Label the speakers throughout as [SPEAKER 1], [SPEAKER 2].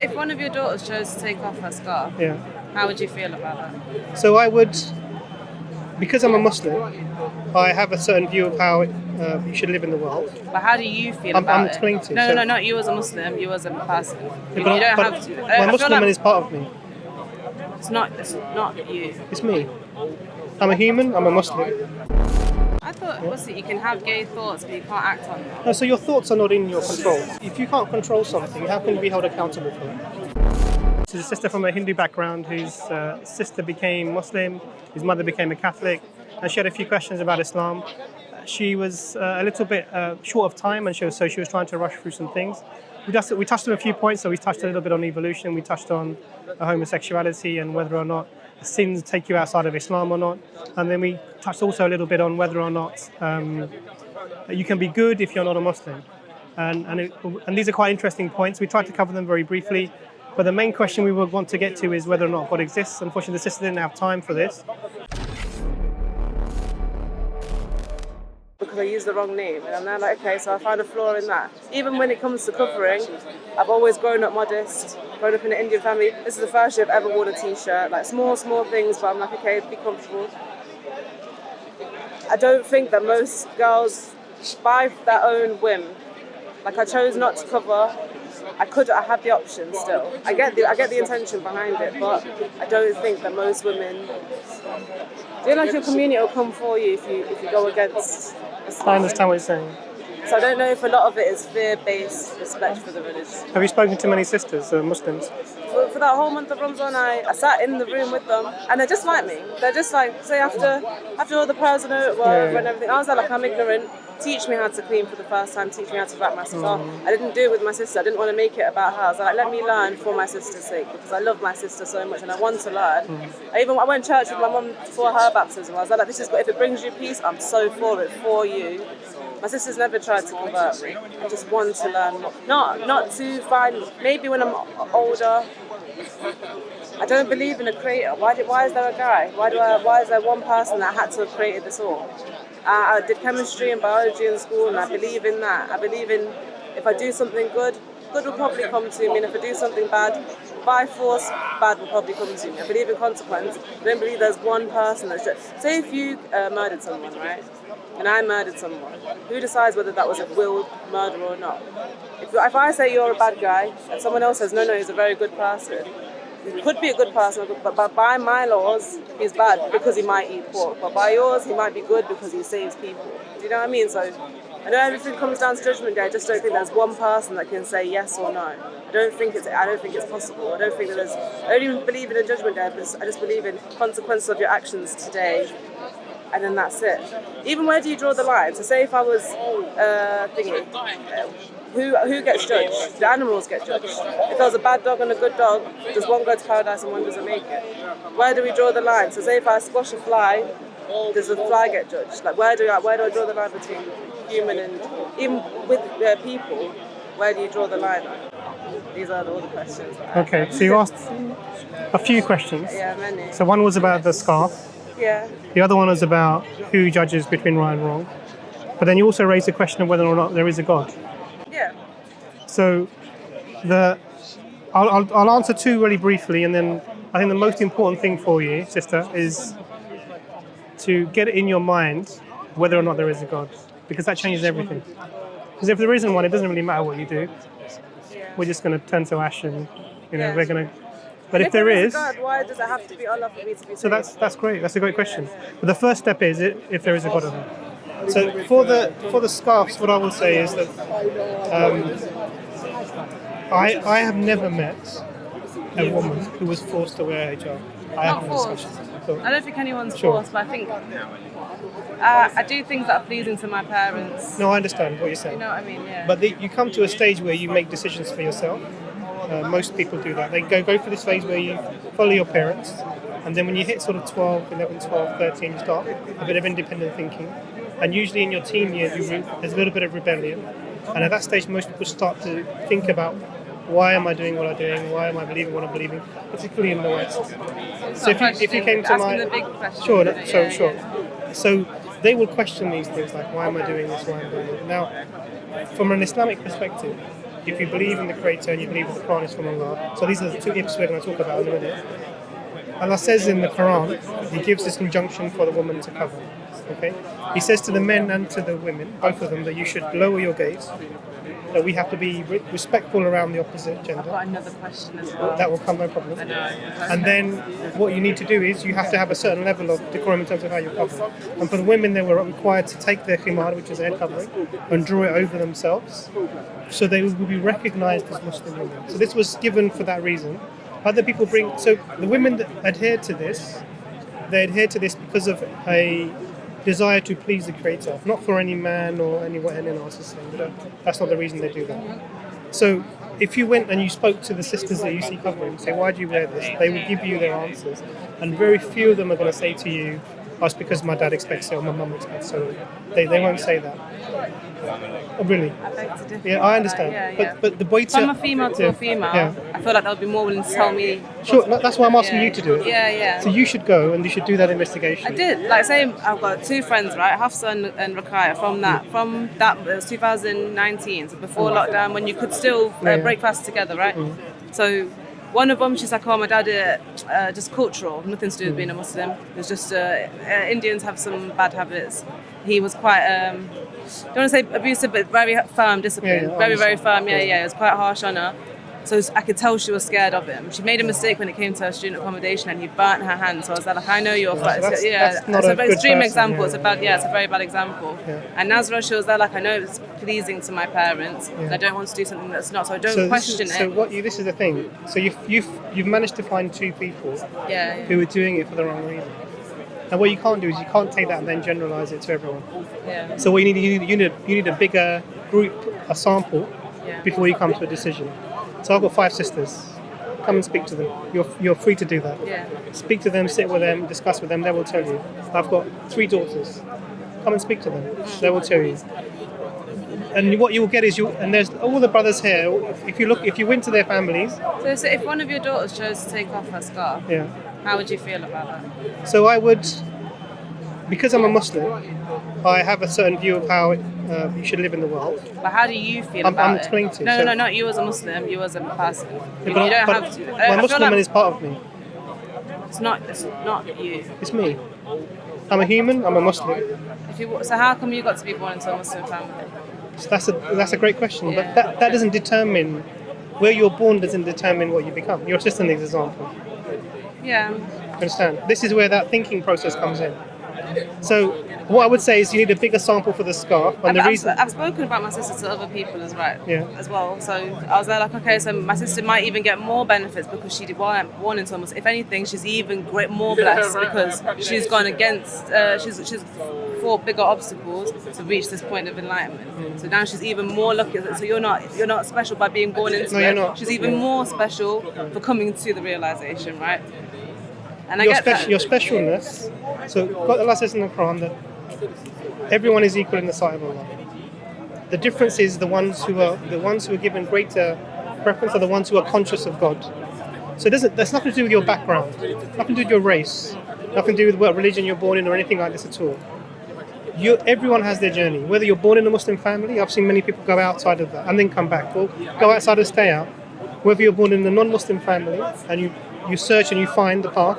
[SPEAKER 1] If one of your daughters chose to take off her scarf,
[SPEAKER 2] Yeah.
[SPEAKER 1] how would you feel about that?
[SPEAKER 2] So I would, because I'm a Muslim, I have a certain view of how you should live in the world.
[SPEAKER 1] But how do you feel
[SPEAKER 2] I'm
[SPEAKER 1] about it?
[SPEAKER 2] explaining to you,
[SPEAKER 1] No,
[SPEAKER 2] so-
[SPEAKER 1] no, not you as a Muslim, you as a person. You
[SPEAKER 2] But
[SPEAKER 1] don't
[SPEAKER 2] but
[SPEAKER 1] have to.
[SPEAKER 2] my Muslim is part of me.
[SPEAKER 1] It's not you.
[SPEAKER 2] It's me. I'm a human. I'm a Muslim.
[SPEAKER 1] I thought, obviously, you can have gay thoughts, but you can't act on them.
[SPEAKER 2] No, so your thoughts are not in your control. If you can't control something, how can you be held accountable for it? This is a sister from a Hindu background whose sister became Muslim, his mother became a Catholic, and she had a few questions about Islam. She was a little bit short of time, and she was trying to rush through some things. We touched on a few points, so we touched a little bit on evolution, we touched on homosexuality and whether or not sins take you outside of Islam or not, and then we touched also a little bit on whether or not you can be good if you're not a Muslim. And these are quite interesting points. We tried to cover them very briefly, but the main question we would want to get to is whether or not God exists. Unfortunately, the sister didn't have time for this.
[SPEAKER 1] Because I used the wrong name, and I'm now like, okay, so I found a flaw in that. Even when it comes to covering, I've always grown up modest, grown up in an Indian family. This is the first year I've ever worn a t-shirt, like small things, but I'm like, okay, be comfortable. I don't think that most girls, by their own whim, like I chose not to cover. I had the option still. I get the intention behind it, but I don't think that most women. Do you like your community will come for you if you go against Islam?
[SPEAKER 2] I understand what you're saying.
[SPEAKER 1] So I don't know if a lot of it is fear-based respect for the religion.
[SPEAKER 2] Have you spoken to many sisters, Muslims?
[SPEAKER 1] For that whole month of Ramadan, I sat in the room with them, and they're just like me. They're just like, say after all the prayers and and everything, I was like, I'm ignorant. Teach me how to clean for the first time. Teach me how to wrap myself up. I didn't do it with my sister. I didn't want to make it about her. I was like, let me learn for my sister's sake because I love my sister so much and I want to learn. I went to church with my mum for her baptism. I was like, this is if it brings you peace, I'm so for it for you. My sister's never tried to convert me. I just want to learn more. Not to find. Maybe when I'm older. I don't believe in a creator. Why is there a guy? Why is there one person that had to have created this all? I did chemistry and biology in school, and I believe in that. I believe in if I do something good will probably come to me, and if I do something bad, by force, bad will probably come to me. I believe in consequence. I don't believe there's one person that's just. Say if you murdered someone, right? And I murdered someone. Who decides whether that was a willed murder or not? If I say you're a bad guy, and someone else says, no, he's a very good person, he could be a good person, but by my laws, he's bad because he might eat pork. But by yours, he might be good because he saves people. Do you know what I mean? So I know everything comes down to Judgment Day. I just don't think there's one person that can say yes or no. I don't think it's possible. I don't even believe in a Judgment Day. I just believe in consequences of your actions today. And then that's it. Even where do you draw the line? So say if I was who gets judged? The animals get judged. If there's a bad dog and a good dog, does one go to paradise and one doesn't make it? Where do we draw the line? So say if I squash a fly, does the fly get judged? Like where do I draw the line between human and even with people? Where do you draw the line? These are all the questions.
[SPEAKER 2] Okay, so you asked a few questions.
[SPEAKER 1] Yeah, many.
[SPEAKER 2] So one was about the scarf.
[SPEAKER 1] Yeah.
[SPEAKER 2] The other one was about who judges between right and wrong. But then you also raised the question of whether or not there is a God.
[SPEAKER 1] Yeah.
[SPEAKER 2] So I'll answer two really briefly, and then I think the most important thing for you, sister, is to get it in your mind whether or not there is a God, because that changes everything. Because if there isn't one, it doesn't really matter what you do.
[SPEAKER 1] Yeah.
[SPEAKER 2] We're just going to turn to ash, and
[SPEAKER 1] Yeah.
[SPEAKER 2] we're going to. But if there is,
[SPEAKER 1] God, why does it have to be Allah for me to be
[SPEAKER 2] so
[SPEAKER 1] saved?
[SPEAKER 2] that's great. That's a great question. But the first step is if there is a God or not. So for the scarves, what I will say is that I have never met a woman who was forced to wear hijab. I
[SPEAKER 1] Not
[SPEAKER 2] have
[SPEAKER 1] forced.
[SPEAKER 2] discussions.
[SPEAKER 1] I don't think anyone's
[SPEAKER 2] Sure.
[SPEAKER 1] forced, but I think I do things that are pleasing to my parents.
[SPEAKER 2] No, I understand what you're
[SPEAKER 1] You
[SPEAKER 2] saying.
[SPEAKER 1] know what I mean? Yeah.
[SPEAKER 2] But you come to a stage where you make decisions for yourself. Most people do that. They go through this phase where you follow your parents, and then when you hit sort of 12, 11, 12, 13, you start a bit of independent thinking. And usually in your teen years, there's a little bit of rebellion. And at that stage, most people start to think about, why am I doing what I'm doing? Why am I believing what I'm believing? Particularly in the West. So if you came to
[SPEAKER 1] asking the big question.
[SPEAKER 2] sure.
[SPEAKER 1] Yeah.
[SPEAKER 2] So they will question these things like, why am I doing this? Why am I doing it? Now, from an Islamic perspective, if you believe in the Creator and you believe that the Quran is from Allah. So these are the two ifs we're going to talk about in a minute. Allah says in the Quran, He gives this injunction for the woman to cover. Okay, He says to the men and to the women, both of them, that you should lower your gaze. That we have to be respectful around the opposite gender.
[SPEAKER 1] I've got another question as well.
[SPEAKER 2] That will come, no problem.
[SPEAKER 1] I know.
[SPEAKER 2] And then what you need to do is you have to have a certain level of decorum in terms of how you cover. And for the women, they were required to take their khimar, which is a head covering, and draw it over themselves, so they would be recognized as Muslim women. So this was given for that reason. Other people bring, so the women that adhered to this, they adhered to this because of a desire to please the Creator, not for any man or anyone else is saying. That's not the reason they do that. So if you went and you spoke to the sisters that you see covering, say, why do you wear this? They will give you their answers. And very few of them are going to say to you, oh, it's because my dad expects it or my mum expects it. So they won't say that. Oh, really?
[SPEAKER 1] I beg to differ.
[SPEAKER 2] Yeah, I understand. But the boy
[SPEAKER 1] from a female to a female, I feel like they would be more willing to tell me.
[SPEAKER 2] Sure, that's why I'm asking you to do it.
[SPEAKER 1] Yeah.
[SPEAKER 2] So you should go and you should do that investigation.
[SPEAKER 1] I did. Like, say, I've got two friends, right? Hafsa and Rakaya. From that, it was 2019, so before lockdown, when you could still break fast together, right? So one of them, she's like, oh, my dad did it, just cultural, nothing to do with being a Muslim. It was just Indians have some bad habits. He was quite, I don't want to say abusive, but very firm discipline. Very firm. It was quite harsh on her. So I could tell she was scared of him. She made a mistake when it came to her student accommodation, and he burnt her hand. So I was like, I know you're fat.
[SPEAKER 2] That's not
[SPEAKER 1] it's an extreme
[SPEAKER 2] person.
[SPEAKER 1] example. It's a very bad example. And Nazra, she was there like, I know it's pleasing to my parents, and I don't want to do something that's not. So I don't question it.
[SPEAKER 2] So this is the thing. So you've managed to find two people who are doing it for the wrong reason. And what you can't do is you can't take that and then generalize it to everyone.
[SPEAKER 1] Yeah.
[SPEAKER 2] So what you need a bigger group, a sample, before you come to a decision. So I've got 5 sisters. Come and speak to them. You're free to do that.
[SPEAKER 1] Yeah.
[SPEAKER 2] Speak to them, sit with them, discuss with them. They will tell you. I've got 3 daughters. Come and speak to them. They will tell you. And what you will get is and there's all the brothers here. If you went to their families.
[SPEAKER 1] So if one of your daughters chose to take off her scarf, how would you feel about that?
[SPEAKER 2] So I would, because I'm a Muslim, I have a certain view of how you should live in the world.
[SPEAKER 1] But how do you feel about
[SPEAKER 2] I'm
[SPEAKER 1] it?
[SPEAKER 2] explaining to you.
[SPEAKER 1] No, not you as a Muslim, you as a person. You
[SPEAKER 2] But
[SPEAKER 1] don't have to.
[SPEAKER 2] my Muslim is part of me.
[SPEAKER 1] It's not you.
[SPEAKER 2] It's me. I'm a human, I'm a Muslim.
[SPEAKER 1] So how come you got to be born into a Muslim family?
[SPEAKER 2] So that's a great question, but that doesn't determine, where you're born doesn't determine what you become. Your sister is an example.
[SPEAKER 1] Yeah.
[SPEAKER 2] Understand? This is where that thinking process comes in. So what I would say is you need a bigger sample for the scarf. And
[SPEAKER 1] I've spoken about my sister to other people as well. So I was there like, okay, so my sister might even get more benefits because she wasn't born into Muslim. If anything, she's even more blessed because she's gone against, she's fought bigger obstacles to reach this point of enlightenment. So now she's even more lucky. So you're not special by being born into it.
[SPEAKER 2] You're not.
[SPEAKER 1] She's even more special for coming to the realization, right? And
[SPEAKER 2] your specialness. So God Allah says in the Quran that everyone is equal in the sight of Allah. The difference is the ones who are given greater preference are the ones who are conscious of God. So there's nothing to do with your background, nothing to do with your race, nothing to do with what religion you're born in or anything like this at all. Everyone has their journey. Whether you're born in a Muslim family, I've seen many people go outside of that and then come back. Well, go outside and stay out. Whether you're born in a non-Muslim family and you search and you find the path.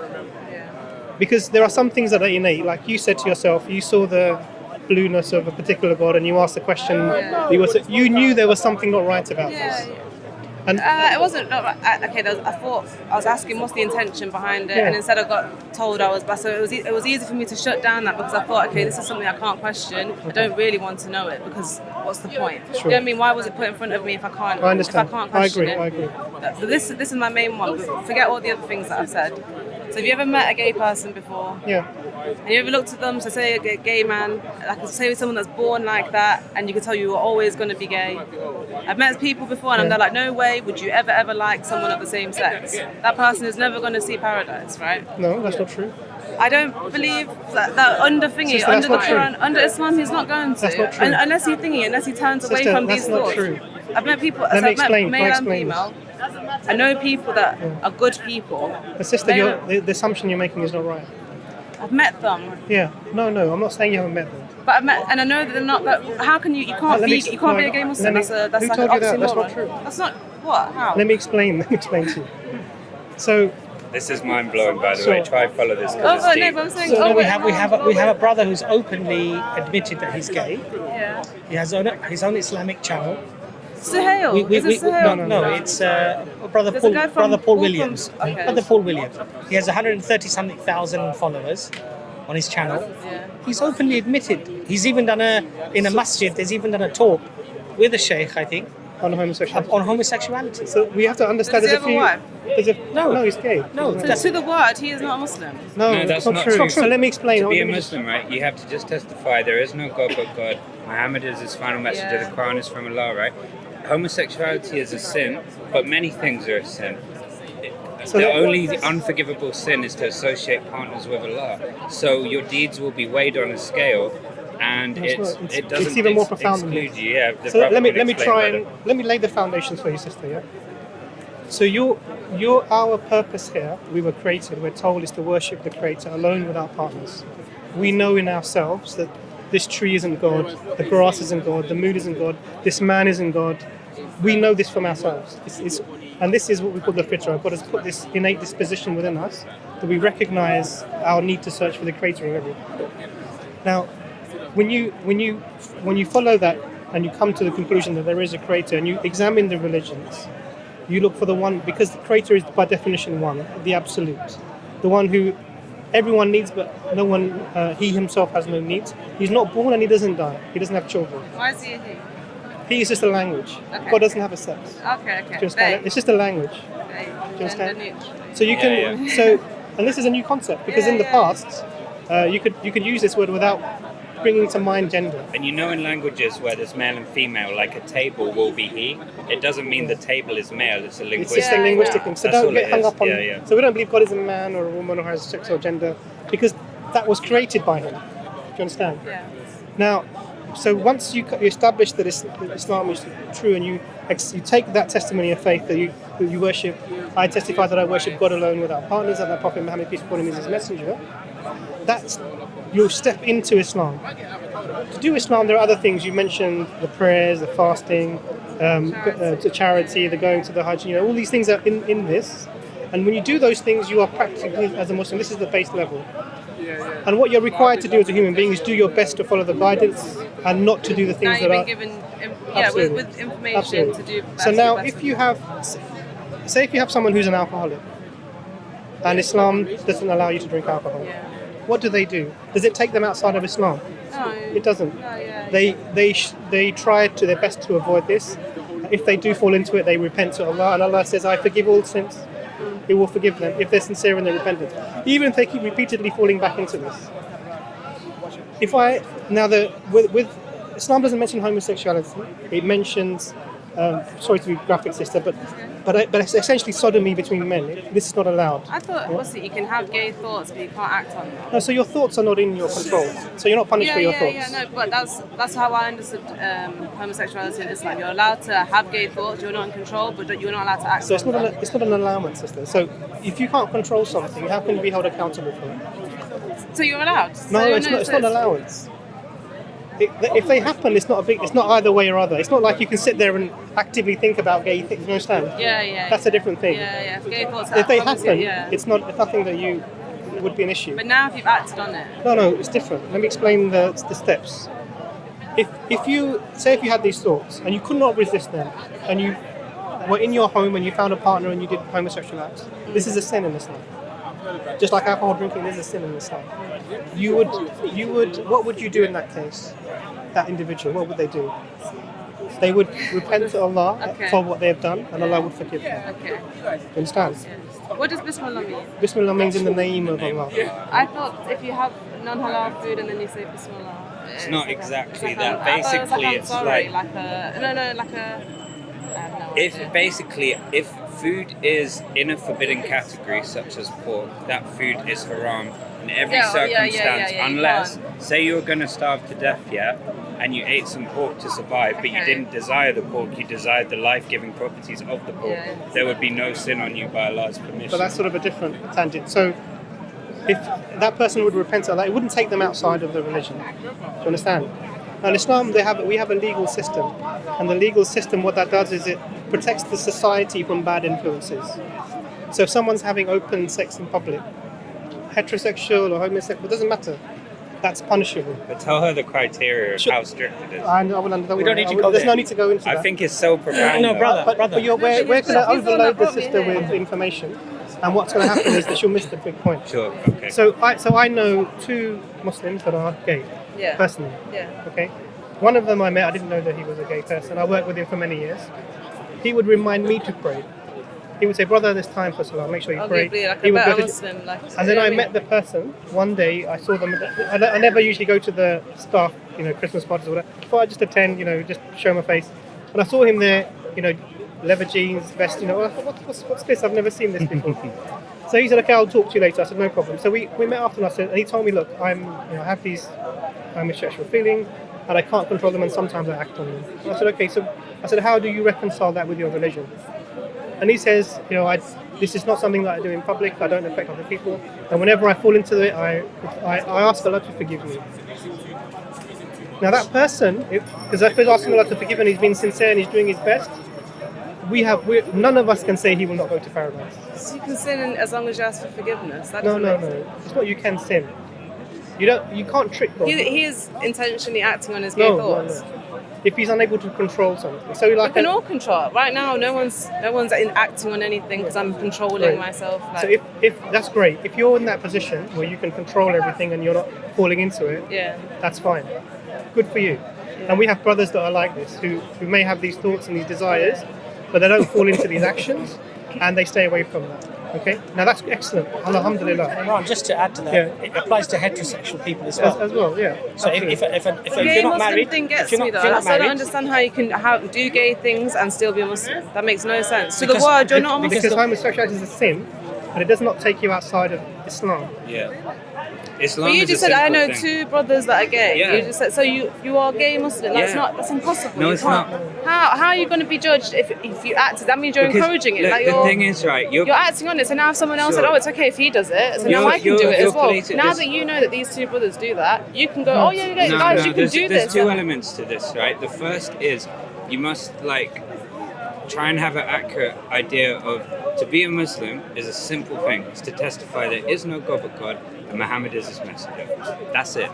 [SPEAKER 2] Because there are some things that are innate. Like you said to yourself, you saw the blueness of a particular god and you asked the question, you knew there was something not right about this. And
[SPEAKER 1] it wasn't not right. Okay, I thought I was asking what's the intention behind it, and instead I got told I was blessed. So it was easy for me to shut down that because I thought, okay, this is something I can't question. I don't really want to know it because what's the point?
[SPEAKER 2] Sure.
[SPEAKER 1] You know what I mean? Why was it put in front of me if I can't?
[SPEAKER 2] I understand.
[SPEAKER 1] If I can't question
[SPEAKER 2] I agree.
[SPEAKER 1] So this is my main one. Forget all the other things that I've said. So have you ever met a gay person before?
[SPEAKER 2] Yeah.
[SPEAKER 1] And you ever looked at them, so say a gay man, like say someone that's born like that, and you can tell you are always going to be gay. I've met people before and they're like, no way would you ever like someone of the same sex. That person is never going to see paradise, right?
[SPEAKER 2] No, that's not true.
[SPEAKER 1] I don't believe that under thingy, under the Quran, under Islam, he's not going to.
[SPEAKER 2] That's not true.
[SPEAKER 1] Unless he turns away from these thoughts.
[SPEAKER 2] That's not true.
[SPEAKER 1] I've met people,
[SPEAKER 2] Let me
[SPEAKER 1] I've met
[SPEAKER 2] explain.
[SPEAKER 1] male and female. I know people that are good people.
[SPEAKER 2] But sister, the assumption you're making is not right.
[SPEAKER 1] I've met them.
[SPEAKER 2] Yeah. No, I'm not saying you haven't met them.
[SPEAKER 1] But I've met, and I know that they're not. But how can you? You can't be. You can't be a gay Muslim. That's
[SPEAKER 2] who
[SPEAKER 1] like an
[SPEAKER 2] told you that?
[SPEAKER 1] oxymoron.
[SPEAKER 2] That's not true.
[SPEAKER 1] That's not what. How?
[SPEAKER 2] Let me explain to you. So.
[SPEAKER 3] This is mind blowing, by the
[SPEAKER 2] So-
[SPEAKER 3] way. Try follow this.
[SPEAKER 1] Oh,
[SPEAKER 3] It's
[SPEAKER 1] but
[SPEAKER 3] deep.
[SPEAKER 1] no, but I'm saying.
[SPEAKER 4] So
[SPEAKER 1] oh,
[SPEAKER 4] we
[SPEAKER 1] wait,
[SPEAKER 4] have a brother who's openly admitted that he's gay.
[SPEAKER 1] Yeah.
[SPEAKER 4] He has his own Islamic channel.
[SPEAKER 1] Suhail. Is it Suhail?
[SPEAKER 4] No, it's brother
[SPEAKER 1] There's a guy from
[SPEAKER 4] Paul
[SPEAKER 1] Balkans.
[SPEAKER 4] Williams.
[SPEAKER 1] Okay.
[SPEAKER 4] Brother Paul Williams. He has 130-something thousand followers on his channel.
[SPEAKER 1] Yeah.
[SPEAKER 4] He's openly admitted. He's even done in a masjid. There's even done a talk with a sheikh, I think,
[SPEAKER 2] On homosexuality.
[SPEAKER 4] on homosexuality.
[SPEAKER 2] So we have to understand
[SPEAKER 1] Does he
[SPEAKER 2] there's a
[SPEAKER 1] have a
[SPEAKER 2] few.
[SPEAKER 1] wife?
[SPEAKER 2] No, he's gay.
[SPEAKER 4] No,
[SPEAKER 1] So to the word, he is not a Muslim.
[SPEAKER 2] No,
[SPEAKER 3] No, that's
[SPEAKER 2] it's not
[SPEAKER 3] not
[SPEAKER 2] true.
[SPEAKER 3] true.
[SPEAKER 2] So let me explain.
[SPEAKER 3] To be a
[SPEAKER 2] Let me just-
[SPEAKER 3] Muslim, right, you have to just testify there is no God but God. Muhammad is his final messenger.
[SPEAKER 1] Yeah.
[SPEAKER 3] The Quran is from Allah, right? Homosexuality is a sin, but many things are a sin.
[SPEAKER 2] So
[SPEAKER 3] The
[SPEAKER 2] that-
[SPEAKER 3] only unforgivable sin is to associate partners with Allah. So your deeds will be weighed on a scale, and
[SPEAKER 2] It's not-
[SPEAKER 3] it
[SPEAKER 2] it's
[SPEAKER 3] doesn't
[SPEAKER 2] even more profound than
[SPEAKER 3] exclude
[SPEAKER 2] this.
[SPEAKER 3] you. Yeah, the
[SPEAKER 2] So
[SPEAKER 3] Prophet
[SPEAKER 2] let me
[SPEAKER 3] can explain
[SPEAKER 2] try
[SPEAKER 3] better.
[SPEAKER 2] and let me lay the foundations for you, sister. Yeah. So our purpose here, we were created. We're told is to worship the Creator alone without partners. We know in ourselves that this tree isn't God, the grass isn't God, the moon isn't God, this man isn't God. We know this from ourselves. And this is what we call the fitrah. God has put this innate disposition within us that we recognize our need to search for the Creator of everything. Now, when you follow that and you come to the conclusion that there is a Creator and you examine the religions, you look for the one, because the Creator is by definition one, the absolute, the one who everyone needs, but no one, he himself has no needs. He's not born and he doesn't die. He doesn't have children.
[SPEAKER 1] Why is he a he?
[SPEAKER 2] He is just a language.
[SPEAKER 1] Okay.
[SPEAKER 2] God doesn't have a sex.
[SPEAKER 1] Okay.
[SPEAKER 2] Do you understand?
[SPEAKER 1] They.
[SPEAKER 2] It's just a language.
[SPEAKER 1] They.
[SPEAKER 2] Do you understand?
[SPEAKER 1] Gender neutral.
[SPEAKER 2] So you can,
[SPEAKER 3] Yeah.
[SPEAKER 2] and this is a new concept because in the past, you could use this word without bringing to mind gender.
[SPEAKER 3] And you know in languages where there's male and female, like a table will be he, it doesn't mean the table is male, it's a
[SPEAKER 2] It's
[SPEAKER 3] linguistic
[SPEAKER 2] just a linguistic thing. So
[SPEAKER 3] That's
[SPEAKER 2] don't
[SPEAKER 3] all
[SPEAKER 2] get
[SPEAKER 3] it
[SPEAKER 2] hung
[SPEAKER 3] is.
[SPEAKER 2] up on.
[SPEAKER 3] Yeah.
[SPEAKER 2] So we don't believe God is a man or a woman or has sex or gender because that was created by him. Do you understand?
[SPEAKER 1] Yeah.
[SPEAKER 2] Now, so once you establish that Islam is true and you take that testimony of faith that you worship, I testify that I worship God alone without partners and that Prophet Muhammad, peace be upon him, is his messenger, that's, you'll step into Islam. To do Islam, there are other things. You mentioned the prayers, the fasting, the charity, the going to the Hajj, all these things are in this. And when you do those things, you are practically, as a Muslim, this is the base level. And what you're required to do as a human being is do your best to follow the guidance and not to do the
[SPEAKER 1] Now
[SPEAKER 2] things
[SPEAKER 1] you've
[SPEAKER 2] that
[SPEAKER 1] been
[SPEAKER 2] are...
[SPEAKER 1] given,
[SPEAKER 2] Absolutely.
[SPEAKER 1] with information
[SPEAKER 2] Absolutely.
[SPEAKER 1] to do.
[SPEAKER 2] So now, if you have, say if you have someone who's an alcoholic, and Islam doesn't allow you to drink alcohol, what do? Does it take them outside of Islam?
[SPEAKER 1] No.
[SPEAKER 2] It doesn't.
[SPEAKER 1] No, yeah.
[SPEAKER 2] They try to their best to avoid this. If they do fall into it, they repent to Allah, and Allah says, "I forgive all sins." He will forgive them if they're sincere in their repentance, even if they keep repeatedly falling back into this. With Islam doesn't mention homosexuality. It mentions, sorry to be graphic, sister, but it's essentially sodomy between men. This is not allowed.
[SPEAKER 1] I thought you can have gay thoughts, but you can't act on them.
[SPEAKER 2] No, so your thoughts are not in your control. So you're not punished for your thoughts.
[SPEAKER 1] Yeah, no, but that's how I understood homosexuality in Islam. You're allowed to have gay thoughts, you're not in control, but you're not allowed to act
[SPEAKER 2] So
[SPEAKER 1] on them.
[SPEAKER 2] it's not an allowance, sister. So if you can't control something, how can you be held accountable for it?
[SPEAKER 1] So you're allowed?
[SPEAKER 2] No, it's not an allowance. If they happen, it's not either way or other. It's not like you can sit there and actively think about gay things. You understand?
[SPEAKER 1] Yeah.
[SPEAKER 2] That's a different thing.
[SPEAKER 1] Yeah. If gay thoughts
[SPEAKER 2] If they
[SPEAKER 1] happen,
[SPEAKER 2] happen, it's nothing that would be an issue.
[SPEAKER 1] But now if you've acted on it.
[SPEAKER 2] No, it's different. Let me explain the steps. If you had these thoughts and you could not resist them, and you were in your home and you found a partner and you did homosexual acts, this is a sin in Islam. Just like alcohol drinking is a sin in Islam. What would you do in that case? That individual, what would they do? They would repent to Allah for what they have done, and Allah would forgive them.
[SPEAKER 1] Okay.
[SPEAKER 2] You understand?
[SPEAKER 1] What does Bismillah mean?
[SPEAKER 2] Bismillah means in the name of Allah.
[SPEAKER 1] I thought if you have non-halal food and then you say Bismillah.
[SPEAKER 3] It's not exactly that.
[SPEAKER 1] I thought
[SPEAKER 3] Basically,
[SPEAKER 1] it was
[SPEAKER 3] it's
[SPEAKER 1] sorry,
[SPEAKER 3] like if food is in a forbidden category, such as pork, that food is haram in every circumstance, unless, say you're going to starve to death, and you ate some pork to survive, but you didn't desire the pork, you desired the life-giving properties of the pork, there would be no sin on you by Allah's permission.
[SPEAKER 2] So that's sort of a different tangent. So if that person would repent of that, it wouldn't take them outside of the religion. Do you understand? Now, in Islam, we have a legal system, and the legal system, what that does is it protects the society from bad influences. So if someone's having open sex in public, heterosexual or homosexual, it doesn't matter. That's punishable.
[SPEAKER 3] But tell her the criteria of how strict it is.
[SPEAKER 2] I know,
[SPEAKER 4] We don't need to go
[SPEAKER 2] There's
[SPEAKER 4] there.
[SPEAKER 2] no need to go into that.
[SPEAKER 3] I think it's so profound.
[SPEAKER 4] No,
[SPEAKER 3] though.
[SPEAKER 4] brother.
[SPEAKER 2] But we're going to overload the sister with information, and what's going to happen is that she'll miss the big point.
[SPEAKER 3] Sure, okay.
[SPEAKER 2] So I know 2 Muslims that are gay,
[SPEAKER 1] Yeah.
[SPEAKER 2] personally.
[SPEAKER 1] Yeah.
[SPEAKER 2] Okay, one of them I met. I didn't know that he was a gay person. I worked with him for many years. He would remind me to pray. He would say, "Brother, there's time for salah. Make sure you pray."
[SPEAKER 1] Arguably, like
[SPEAKER 2] He
[SPEAKER 1] a
[SPEAKER 2] would
[SPEAKER 1] better
[SPEAKER 2] go to-
[SPEAKER 1] Muslim. Like,
[SPEAKER 2] And then I met the person. One day I saw them. I never usually go to the staff, Christmas parties or whatever. I thought I'd just attend, just show my face. And I saw him there, leather jeans, vest. I thought, what's this? I've never seen this before. So he said, "Okay, I'll talk to you later." I said, "No problem." So we met after, and he told me, "Look, I have these homosexual feelings, and I can't control them, and sometimes I act on them." And I said, "Okay." So I said, "How do you reconcile that with your religion?" And he says, this is not something that I do in public. I don't affect other people. And whenever I fall into it, I ask Allah to forgive me. Now that person, because if he's asking Allah to forgive him, he's been sincere and he's doing his best, none of us can say he will not go to paradise.
[SPEAKER 1] So you can sin as long as you ask for forgiveness. That
[SPEAKER 2] No.
[SPEAKER 1] doesn't make sense.
[SPEAKER 2] It's not you can sin. You can't trick God.
[SPEAKER 1] He is intentionally acting on his gay thoughts.
[SPEAKER 2] No. If he's unable to control something. So
[SPEAKER 1] We can all control it. Right now, no one's acting on anything because I'm controlling myself.
[SPEAKER 2] So if that's great. If you're in that position where you can control everything and you're not falling into it, that's fine. Good for you. And we have brothers that are like this, who may have these thoughts and these desires, but they don't fall into these actions and they stay away from that. Okay? Now that's excellent. Alhamdulillah.
[SPEAKER 4] Imran, just to add to that, it applies to heterosexual people as well.
[SPEAKER 2] As well, yeah.
[SPEAKER 4] So if
[SPEAKER 1] gay
[SPEAKER 4] you're not
[SPEAKER 1] Muslim
[SPEAKER 4] married,
[SPEAKER 1] thing gets
[SPEAKER 4] if you're
[SPEAKER 1] me
[SPEAKER 4] not,
[SPEAKER 1] though.
[SPEAKER 4] if you're not
[SPEAKER 1] So I don't
[SPEAKER 4] married,
[SPEAKER 1] understand how you can do gay things and still be a Muslim. That makes no sense. To the
[SPEAKER 4] Because-
[SPEAKER 1] word, you're not a Muslim.
[SPEAKER 2] Because homosexuality is a sin, but it does not take you outside of Islam.
[SPEAKER 3] Yeah. Islam
[SPEAKER 1] But you
[SPEAKER 3] is
[SPEAKER 1] just
[SPEAKER 3] a
[SPEAKER 1] said I
[SPEAKER 3] simple
[SPEAKER 1] know
[SPEAKER 3] thing.
[SPEAKER 1] 2 brothers that are gay.
[SPEAKER 3] Yeah.
[SPEAKER 1] You just said so you are gay Muslim. That's
[SPEAKER 3] Yeah.
[SPEAKER 1] that's impossible.
[SPEAKER 3] No,
[SPEAKER 1] You
[SPEAKER 3] it's
[SPEAKER 1] can't.
[SPEAKER 3] not.
[SPEAKER 1] How are you going to be judged if you acted? That means you're
[SPEAKER 3] Because,
[SPEAKER 1] encouraging it.
[SPEAKER 3] look,
[SPEAKER 1] Like
[SPEAKER 3] the thing is, right,
[SPEAKER 1] you're acting on it. So now if someone else said,
[SPEAKER 3] Sure.
[SPEAKER 1] "Oh, it's okay if he does it," so now
[SPEAKER 3] You're-
[SPEAKER 1] I can do it
[SPEAKER 3] you're
[SPEAKER 1] as well.
[SPEAKER 3] polluted
[SPEAKER 1] Now
[SPEAKER 3] this-
[SPEAKER 1] that you know that these 2 brothers do that, you can go, "Oh yeah, guys, you can
[SPEAKER 3] there's,
[SPEAKER 1] do
[SPEAKER 3] there's
[SPEAKER 1] this."
[SPEAKER 3] 2 elements to this, right? The first is you must try and have an accurate idea of to be a Muslim is a simple thing. It's to testify there is no God but God and Muhammad is his messenger. That's it.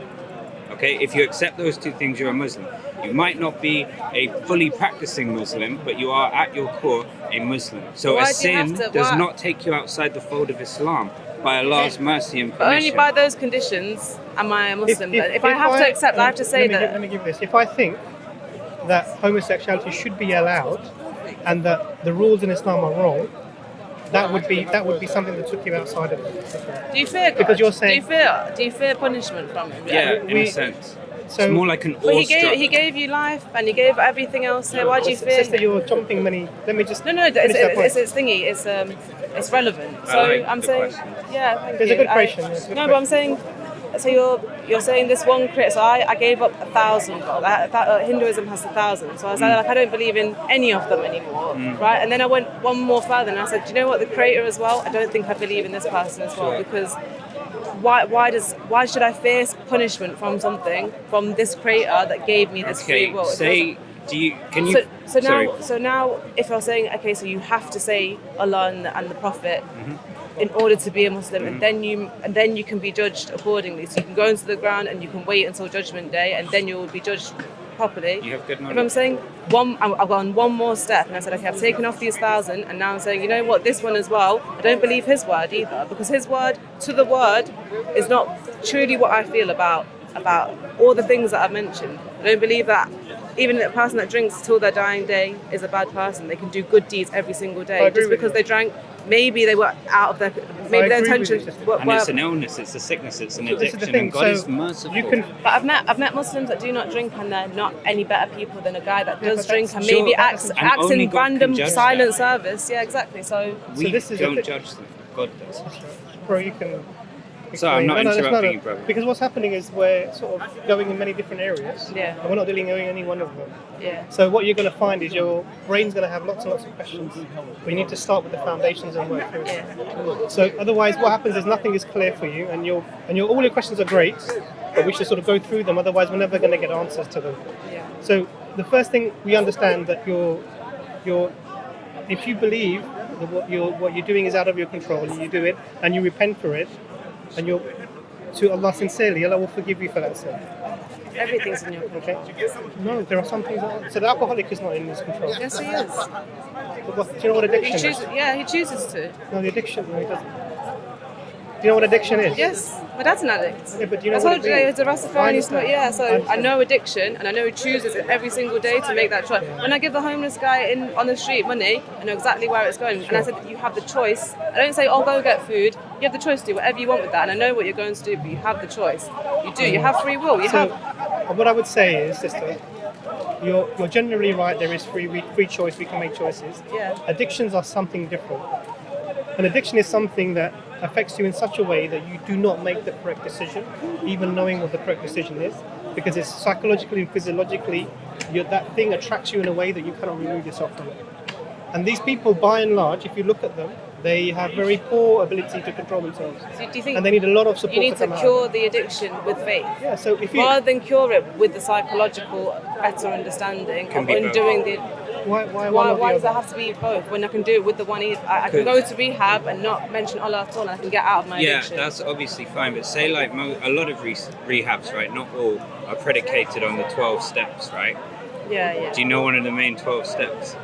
[SPEAKER 3] Okay, if you accept those 2 things, you're a Muslim. You might not be a fully practicing Muslim, but you are at your core a Muslim. So
[SPEAKER 1] Why
[SPEAKER 3] a
[SPEAKER 1] do you
[SPEAKER 3] sin
[SPEAKER 1] have to-
[SPEAKER 3] does
[SPEAKER 1] why-
[SPEAKER 3] not take you outside the fold of Islam by Allah's mercy and
[SPEAKER 1] But only
[SPEAKER 3] permission.
[SPEAKER 1] by those conditions am I a Muslim. If I have to accept, I have to say that.
[SPEAKER 2] Let me give this. If I think that homosexuality should be allowed and that the rules in Islam are wrong, that would be something that took you outside of Islam.
[SPEAKER 1] Do you fear God?
[SPEAKER 2] Because you're saying-
[SPEAKER 1] Do you fear punishment from him?
[SPEAKER 3] Yeah, in
[SPEAKER 2] we-
[SPEAKER 3] a sense.
[SPEAKER 2] So,
[SPEAKER 3] It's more like an
[SPEAKER 1] But
[SPEAKER 3] awestruck.
[SPEAKER 1] he gave you life and he gave everything else here. Why do you fear
[SPEAKER 2] sister,
[SPEAKER 1] him?
[SPEAKER 2] you're jumping many. Let me just.
[SPEAKER 1] No,
[SPEAKER 2] finish that point.
[SPEAKER 1] it's thingy. It's relevant. So
[SPEAKER 3] I like
[SPEAKER 1] I'm
[SPEAKER 3] the
[SPEAKER 1] saying,
[SPEAKER 3] question.
[SPEAKER 1] yeah, thank
[SPEAKER 2] It's
[SPEAKER 1] you.
[SPEAKER 2] a good question, it's a good
[SPEAKER 1] No, but I'm saying, so you're saying this one crit. So I gave up 1,000 gods. Hinduism has 1,000. So I said I don't believe in any of them anymore, right? And then I went one more further and I said, do you know what? The creator as well. I don't think I believe in this person as well because. Why should I face punishment from this creator that gave me this free will? So now if you're saying, okay, so you have to say Allah and the Prophet in order to be a Muslim, and then you can be judged accordingly. So you can go into the ground and you can wait until Judgment Day, and then you will be judged properly.
[SPEAKER 3] You have good knowledge.
[SPEAKER 1] If I'm saying I've gone one more step, and I said, okay, I've taken off these 1,000, and now I'm saying, you know what, this one as well, I don't believe his word either, because his word to the word is not truly what I feel about all the things that I've mentioned. I don't believe that even a person that drinks till their dying day is a bad person. They can do good deeds every single day. Just because they drank, maybe they were out of their, maybe their intentions were.
[SPEAKER 3] And it's an illness, it's a sickness, it's an
[SPEAKER 2] This is the
[SPEAKER 3] addiction,
[SPEAKER 2] thing.
[SPEAKER 3] and God is merciful.
[SPEAKER 1] But I've met Muslims that do not drink, and they're not any better people than a guy that does
[SPEAKER 2] but
[SPEAKER 1] drink
[SPEAKER 2] that's-
[SPEAKER 1] and maybe
[SPEAKER 3] Sure,
[SPEAKER 1] acts
[SPEAKER 3] and only
[SPEAKER 1] in
[SPEAKER 3] God can
[SPEAKER 1] random
[SPEAKER 3] judge
[SPEAKER 1] silent
[SPEAKER 3] that.
[SPEAKER 1] service. Yeah, exactly. So
[SPEAKER 3] We
[SPEAKER 2] this is
[SPEAKER 3] don't
[SPEAKER 2] the-
[SPEAKER 3] judge them. God does.
[SPEAKER 2] Bro, you can.
[SPEAKER 3] So I'm not
[SPEAKER 2] that's
[SPEAKER 3] interrupting you, brother.
[SPEAKER 2] Because what's happening is we're sort of going in many different areas,
[SPEAKER 1] Yeah.
[SPEAKER 2] and we're not dealing with any one of them.
[SPEAKER 1] Yeah.
[SPEAKER 2] So what you're going to find is your brain's going to have lots and lots of questions. We need to start with the foundations and work through it.
[SPEAKER 1] Yeah.
[SPEAKER 2] So otherwise, what happens is nothing is clear for you, and all your questions are great, but we should sort of go through them. Otherwise, we're never going to get answers to them.
[SPEAKER 1] Yeah.
[SPEAKER 2] So the first thing we understand that if you believe that what you're doing is out of your control, and you do it, and you repent for it, and you're to Allah sincerely, Allah will forgive you for that sin.
[SPEAKER 1] Everything's in your control.
[SPEAKER 2] Okay? No, there are some things that... So the alcoholic is not in his control.
[SPEAKER 1] Yes, he is.
[SPEAKER 2] Do you know what addiction is?
[SPEAKER 1] Yeah, he chooses to.
[SPEAKER 2] No, the addiction, no, he doesn't. Do you know what addiction is?
[SPEAKER 1] Yes, my dad's an addict.
[SPEAKER 2] Yeah, but do you know
[SPEAKER 1] I
[SPEAKER 2] what
[SPEAKER 1] told you he's a
[SPEAKER 2] I
[SPEAKER 1] Rastafarian, he's not,
[SPEAKER 2] understand.
[SPEAKER 1] so I know addiction, and I know he chooses it every single day to make that choice. When I give the homeless guy on the street money, I know exactly where it's going. And I said, you have the choice. I don't say, oh, go get food. You have the choice to do whatever you want with that, and I know what you're going to do, but you have the choice. You do, you have free will.
[SPEAKER 2] What I would say is, sister, you're generally right, there is free choice, we can make choices.
[SPEAKER 1] Yeah.
[SPEAKER 2] Addictions are something different. An addiction is something that affects you in such a way that you do not make the correct decision, even knowing what the correct decision is, because it's psychologically and physiologically, that thing attracts you in a way that you cannot remove yourself from it. And these people, by and large, if you look at them, they have very poor ability to control themselves.
[SPEAKER 1] So do you think
[SPEAKER 2] and they need a lot of support
[SPEAKER 1] you need to
[SPEAKER 2] come
[SPEAKER 1] cure
[SPEAKER 2] out.
[SPEAKER 1] the addiction with faith?
[SPEAKER 2] Yeah, so if you...
[SPEAKER 1] Rather than cure it with the psychological better understanding of undoing the...
[SPEAKER 2] Why
[SPEAKER 1] does that have to be both when I can do it with the one I can go to rehab and not mention Allah at all, and I can get out of my addiction?
[SPEAKER 3] Yeah, that's obviously fine, but say like a lot of rehabs, right, not all, are predicated on the 12 steps, right?
[SPEAKER 1] Yeah.
[SPEAKER 3] Do you know one of the main 12 steps?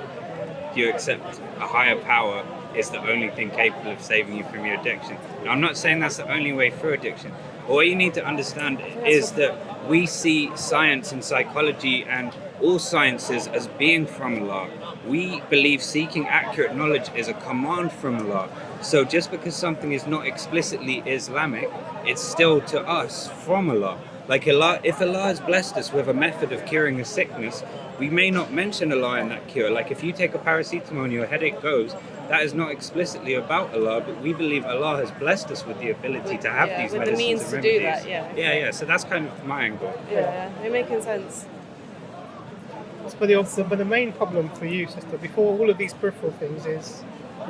[SPEAKER 3] Do you accept a higher power is the only thing capable of saving you from your addiction? Now, I'm not saying that's the only way through addiction. All you need to understand is that we see science and psychology and all sciences as being from Allah. We believe seeking accurate knowledge is a command from Allah. So just because something is not explicitly Islamic, it's still to us from Allah. Like Allah, if Allah has blessed us with a method of curing a sickness, we may not mention Allah in that cure. Like if you take a paracetamol and your headache goes, that is not explicitly about Allah, but we believe Allah has blessed us with the ability to have these
[SPEAKER 1] with
[SPEAKER 3] medicines
[SPEAKER 1] the means
[SPEAKER 3] and
[SPEAKER 1] to
[SPEAKER 3] remedies.
[SPEAKER 1] do that,
[SPEAKER 3] Yeah, so that's kind of my angle.
[SPEAKER 1] Yeah, you're making sense.
[SPEAKER 2] But the main problem for you, sister, before all of these peripheral things is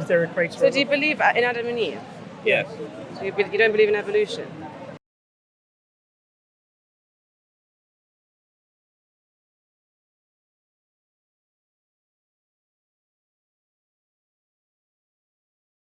[SPEAKER 2] there a creator?
[SPEAKER 1] So do you believe in Adam and Eve?
[SPEAKER 3] Yeah.
[SPEAKER 1] So you don't believe in evolution?